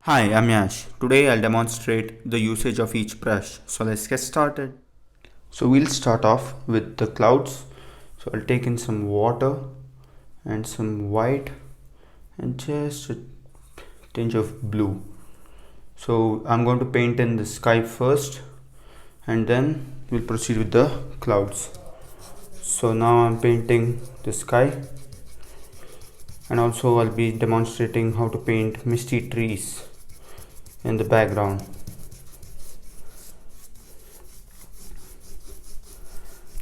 Hi, I'm Yash. Today I'll demonstrate the usage of each brush. So let's get started. So we'll start off with the clouds. So I'll take in some water and some white and just a tinge of blue. So I'm going to paint in the sky first and then we'll proceed with the clouds. So now I'm painting the sky and also I'll be demonstrating how to paint misty trees in the background.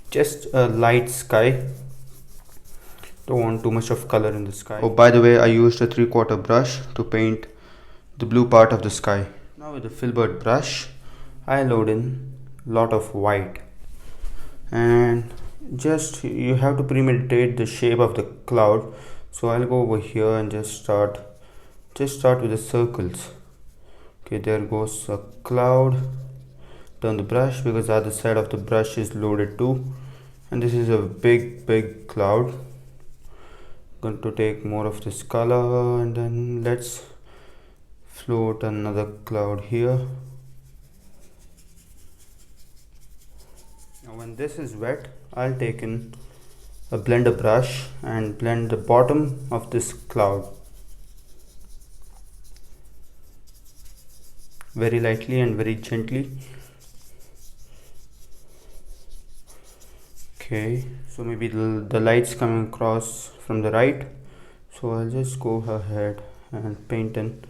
Just a light sky, don't want too much of color in the sky. Oh, by the way, I used a 3/4 brush to paint the blue part of the sky. Now with the filbert brush I load in lot of white and just you have to premeditate the shape of the cloud. So I'll go over here and just start with the circles. Okay, there goes a cloud. Turn the brush because the other side of the brush is loaded too, and this is a big cloud. Going to take more of this color and then let's float another cloud here. Now when this is wet, I'll take in a blender brush and blend the bottom of this cloud very lightly and very gently. Okay, so maybe the light's coming across from the right, so I'll just go ahead and paint in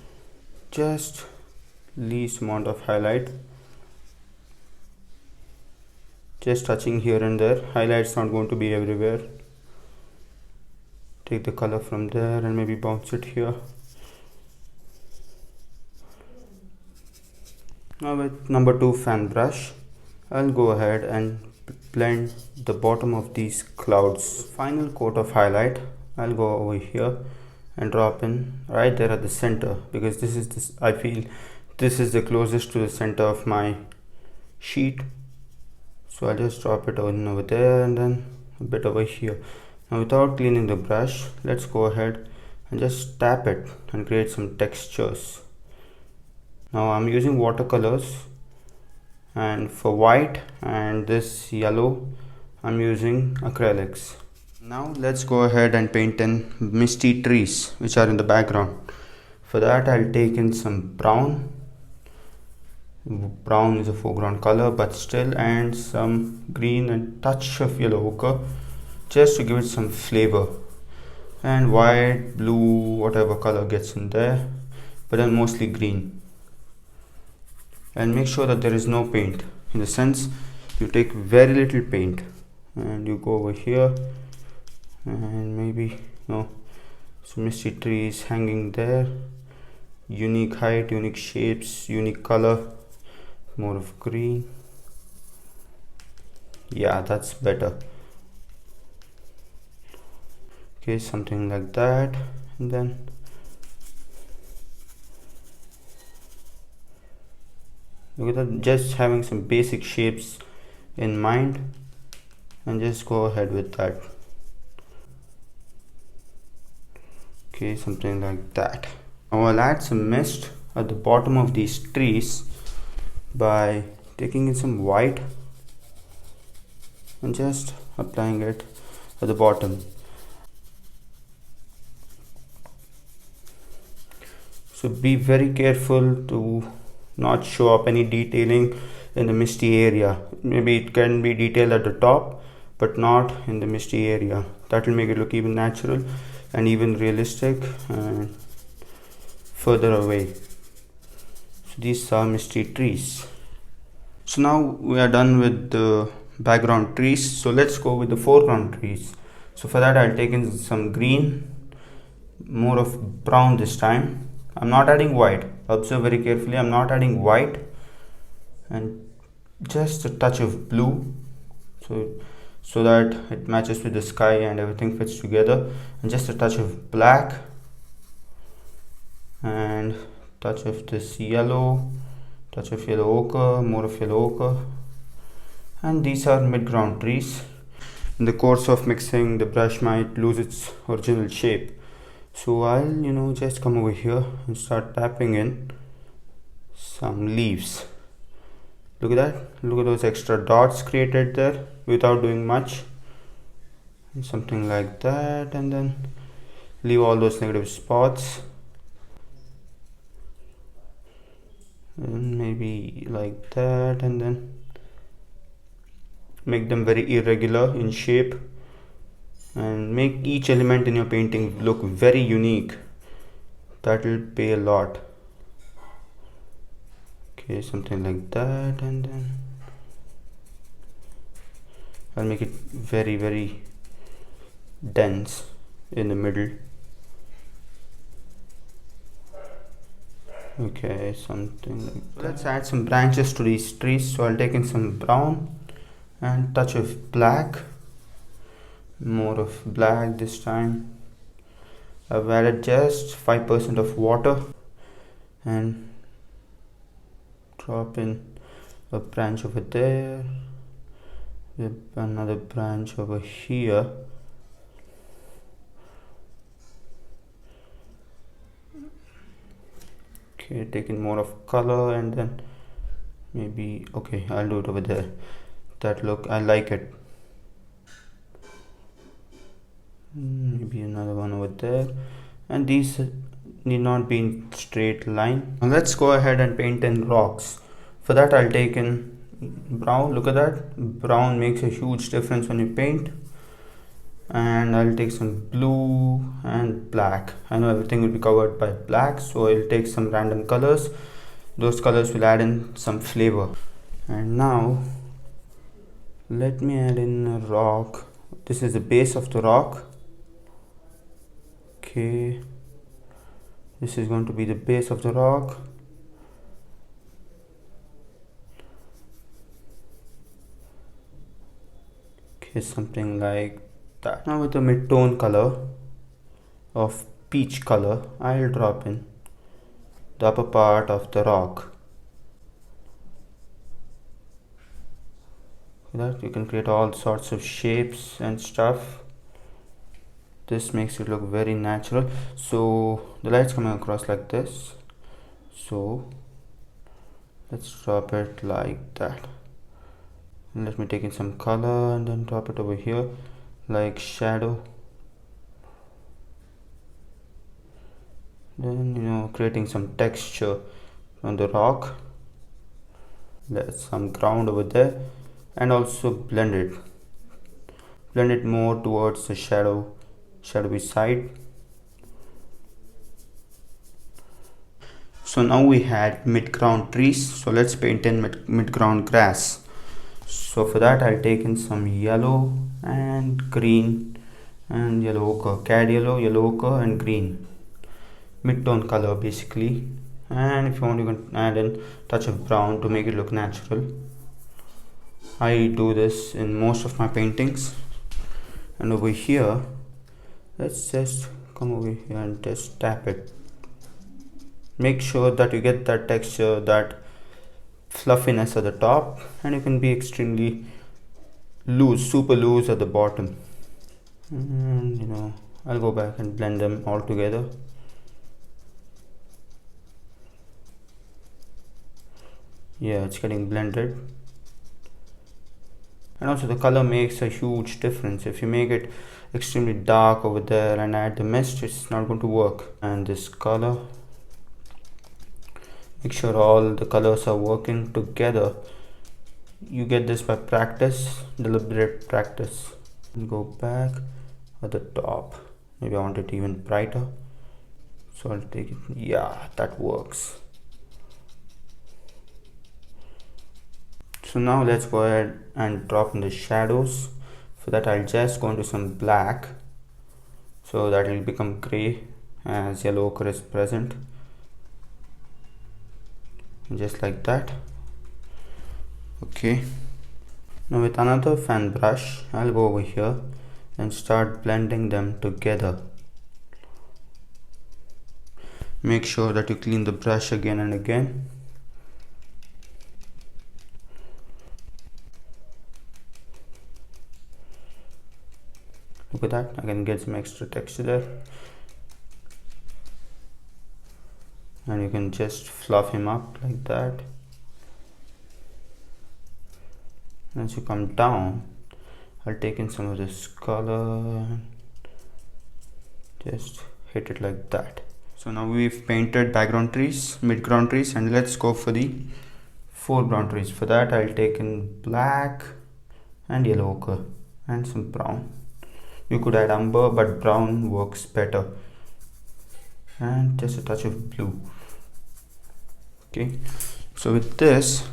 just least amount of highlight, just touching here and there. Highlight's not going to be everywhere. Take the color from there and maybe bounce it here. Now with number 2 fan brush, I'll go ahead and blend the bottom of these clouds. Final coat of highlight, I'll go over here and drop in right there at the center, because I feel this is the closest to the center of my sheet. So I'll just drop it in over there and then a bit over here. Now without cleaning the brush, let's go ahead and just tap it and create some textures. Now I'm using watercolors, and for white and this yellow I'm using acrylics. Now let's go ahead and paint in misty trees which are in the background. For that I'll take in some brown. Brown is a foreground color but still, and some green and touch of yellow ochre just to give it some flavor, and white, blue, whatever color gets in there, but then mostly green. And make sure that there is no paint, in the sense you take very little paint and you go over here and maybe some misty trees hanging there, unique height, unique shapes, unique color, more of green. Yeah, that's better. Okay, something like that, and then look at that, just having some basic shapes in mind and just go ahead with that. Okay, something like that. Now I'll add some mist at the bottom of these trees by taking in some white and just applying it at the bottom. So be very careful to not show up any detailing in the misty area. Maybe it can be detailed at the top but not in the misty area. That will make it look even natural and even realistic and further away. So these are misty trees. So now we are done with the background trees, so let's go with the foreground trees. So for that I'll take in some green, more of brown this time. I'm not adding white, observe very carefully, I'm not adding white, and just a touch of blue, so that it matches with the sky and everything fits together, and just a touch of black and touch of this yellow, touch of yellow ochre, more of yellow ochre. And these are mid-ground trees. In the course of mixing, the brush might lose its original shape, so I'll just come over here and start tapping in some leaves. Look at that, look at those extra dots created there without doing much. And something like that, and then leave all those negative spots, and maybe like that, and then make them very irregular in shape and make each element in your painting look very unique. That will pay a lot. Okay, something like that, and then I'll make it very dense in the middle. Okay, something like that. Let's add some branches to these trees. So I'll take in some brown and touch of black, more of black this time. I've added just 5% of water and drop in a branch over there, another branch over here. Okay, taking more of color, and then maybe, okay, I'll do it over there. That look, I like it. Maybe another one over there, and these need not be in straight line. Now let's go ahead and paint in rocks. For that I'll take in brown. Look at that, brown makes a huge difference when you paint. And I'll take some blue and black. I know everything will be covered by black, so I'll take some random colors. Those colors will add in some flavor. And now let me add in a rock. This is the base of the rock. Okay, this is going to be the base of the rock. Okay, something like that. Now with the mid-tone color of peach color, I'll drop in the upper part of the rock. That you can create all sorts of shapes and stuff. This makes it look very natural. So the light's coming across like this, so let's drop it like that. And let me take in some color and then drop it over here like shadow. Then creating some texture on the rock. There's some ground over there, and also blend it more towards the shadowy side. So now we had mid-ground trees, so let's paint in mid-ground grass. So for that I'll take in some yellow and green and yellow ochre, cad yellow, yellow ochre and green, mid-tone color basically. And if you want, you can add in touch of brown to make it look natural. I do this in most of my paintings. And over here, let's just come over here and just tap it. Make sure that you get that texture, that fluffiness at the top, and you can be extremely loose, super loose at the bottom. And I'll go back and blend them all together. Yeah, it's getting blended. And also the color makes a huge difference. If you make it extremely dark over there and add the mist, it's not going to work. And this color, make sure all the colors are working together. You get this by practice, deliberate practice. And go back at the top. Maybe I want it even brighter, so I'll take it. Yeah, that works. So now let's go ahead and drop in the shadows. For that I'll just go into some black, so that it will become gray as yellow ochre is present. Just like that. Okay, now with another fan brush I'll go over here and start blending them together. Make sure that you clean the brush again and again. Look at that, I can get some extra texture there. and you can just fluff him up like that. As you come down, I'll take in some of this color and just hit it like that. So now we've painted background trees, midground trees, and let's go for the foreground trees. For that I'll take in black and yellow ochre and some brown. You could add umber, but brown works better, and just a touch of blue. Okay, so with this,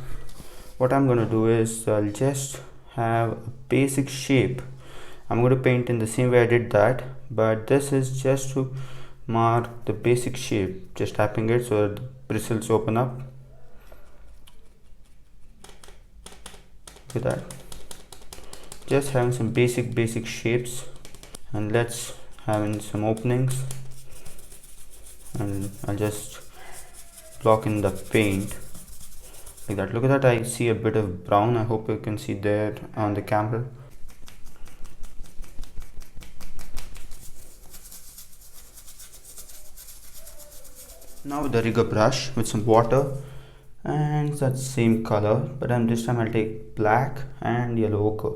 what I'm gonna do is I'll just have a basic shape. I'm going to paint in the same way I did that, but this is just to mark the basic shape, just tapping it so that the bristles open up. With that, just having some basic shapes, and let's have in some openings, and I'll just block in the paint like that. Look at that, I see a bit of brown. I hope you can see there on the camera. Now with the rigger brush with some water and that same color, but this time I'll take black and yellow ochre,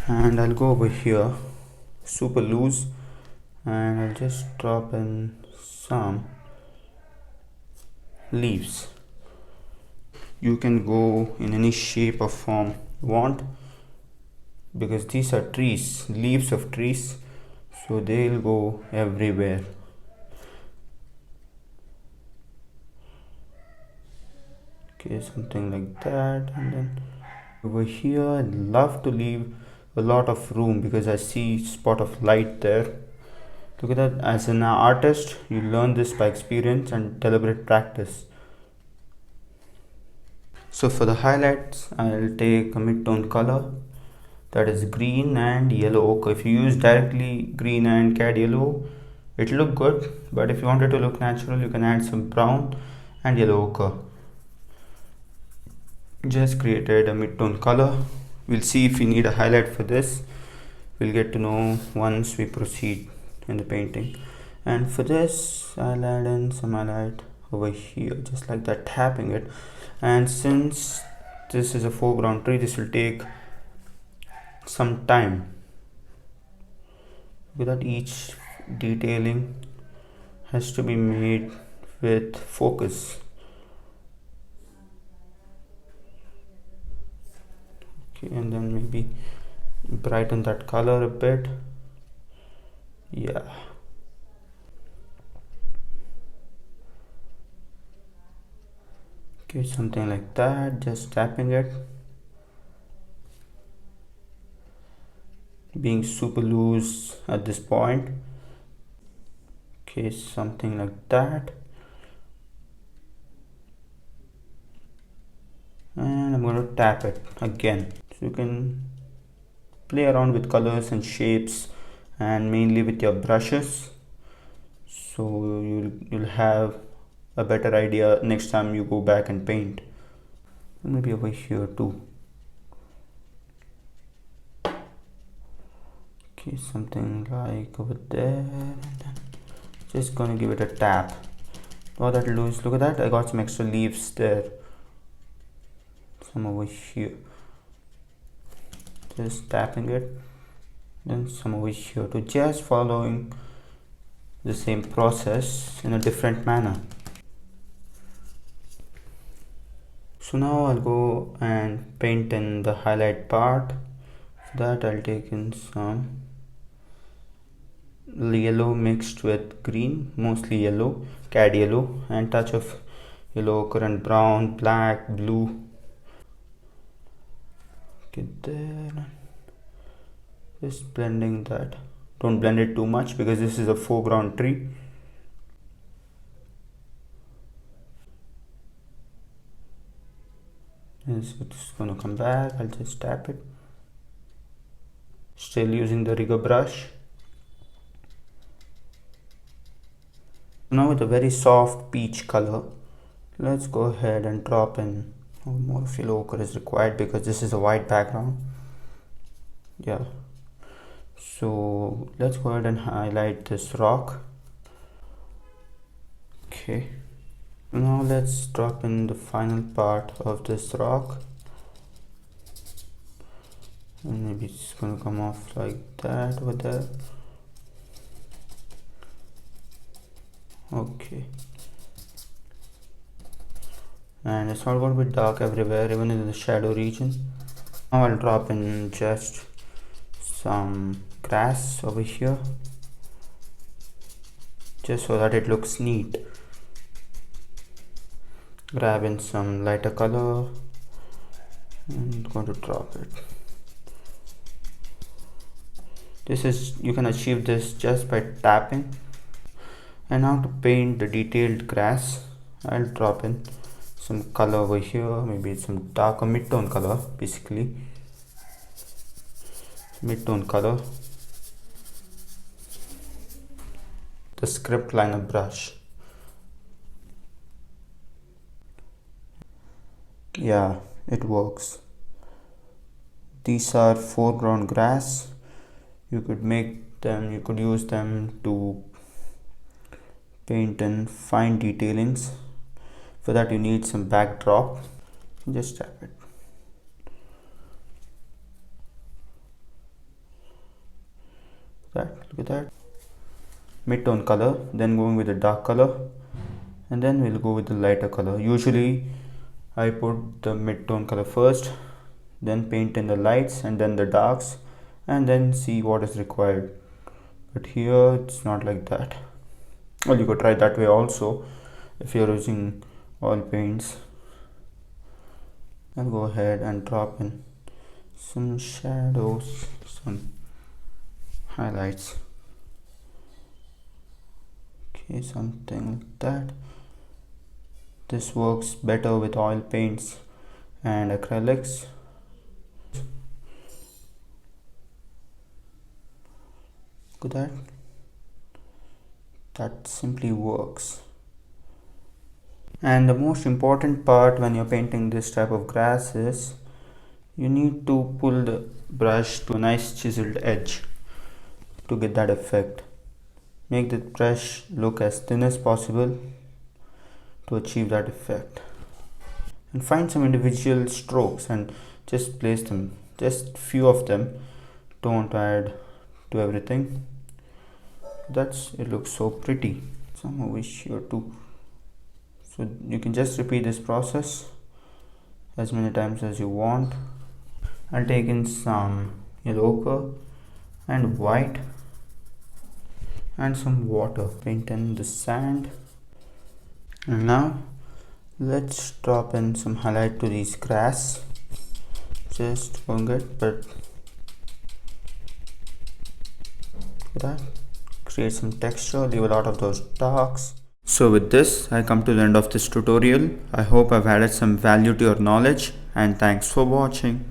and I'll go over here super loose, and I'll just drop in some leaves. You can go in any shape or form you want, because these are trees, leaves of trees, so they'll go everywhere. Okay, something like that. And then over here I love to leave a lot of room because I see spot of light there. Look at that. As an artist, you learn this by experience and deliberate practice. So for the highlights, I'll take a mid-tone color, that is green and yellow ochre. If you use directly green and cad yellow, it'll look good, but if you want it to look natural, you can add some brown and yellow ochre. Just created a mid-tone color. We'll see if we need a highlight for this. We'll get to know once we proceed in the painting. And for this, I'll add in some highlight over here, just like that, tapping it. And since this is a foreground tree, this will take some time, because that each detailing has to be made with focus. Okay, and then maybe brighten that color a bit. Yeah. Okay, something like that, just tapping it, being super loose at this point. Okay, something like that, and I'm going to tap it again. So you can play around with colors and shapes, and mainly with your brushes, so you'll have a better idea next time you go back and paint. Maybe over here too. Okay, something like over there, and then just gonna give it a tap. Oh, that'll do. Look at that, I got some extra leaves there, some over here. Just tapping it, then some over here too, just following the same process in a different manner. So now I'll go and paint in the highlight part. For that I'll take in some yellow mixed with green, mostly yellow, cad yellow, and touch of yellow ochre and brown, black, blue. Get there, just blending that. Don't blend it too much because this is a foreground tree. Yes, it's gonna come back. I'll just tap it, still using the rigger brush. Now with a very soft peach color, let's go ahead and drop in more of yellow ochre is required because this is a white background. Yeah, so let's go ahead and highlight this rock. Okay, now let's drop in the final part of this rock, and maybe it's gonna come off like that over there. Okay, and it's not going to be dark everywhere, even in the shadow region. Now I'll drop in just some grass over here, just so that it looks neat. Grab in some lighter color and going to drop it. You can achieve this just by tapping. And now to paint the detailed grass, I'll drop in some color over here, maybe some darker mid-tone color, basically mid-tone color. The script liner brush. Yeah, it works. These are foreground grass. You could use them to paint in fine detailings. For that you need some backdrop. Just tap it. Look at that. Mid-tone color, then going with the dark color, and then we'll go with the lighter color. Usually I put the mid-tone color first, then paint in the lights and then the darks, and then see what is required. But here it's not like that. Well, you could try that way also if you're using oil paints. I'll go ahead and drop in some shadows, some highlights. Okay, something like that. This works better with oil paints and acrylics. Look at that. That simply works. And the most important part when you're painting this type of grass is you need to pull the brush to a nice chiseled edge to get that effect. Make the brush look as thin as possible to achieve that effect. And find some individual strokes and just place them, just few of them. Don't add to everything. It looks so pretty. Some over here too. So you can just repeat this process as many times as you want. I'll take in some yellow ochre and white and some water. Paint in the sand. And now let's drop in some highlight to these grass. Just going it, but that create some texture, leave a lot of those darks. So with this I come to the end of this tutorial. I hope I've added some value to your knowledge, and thanks for watching.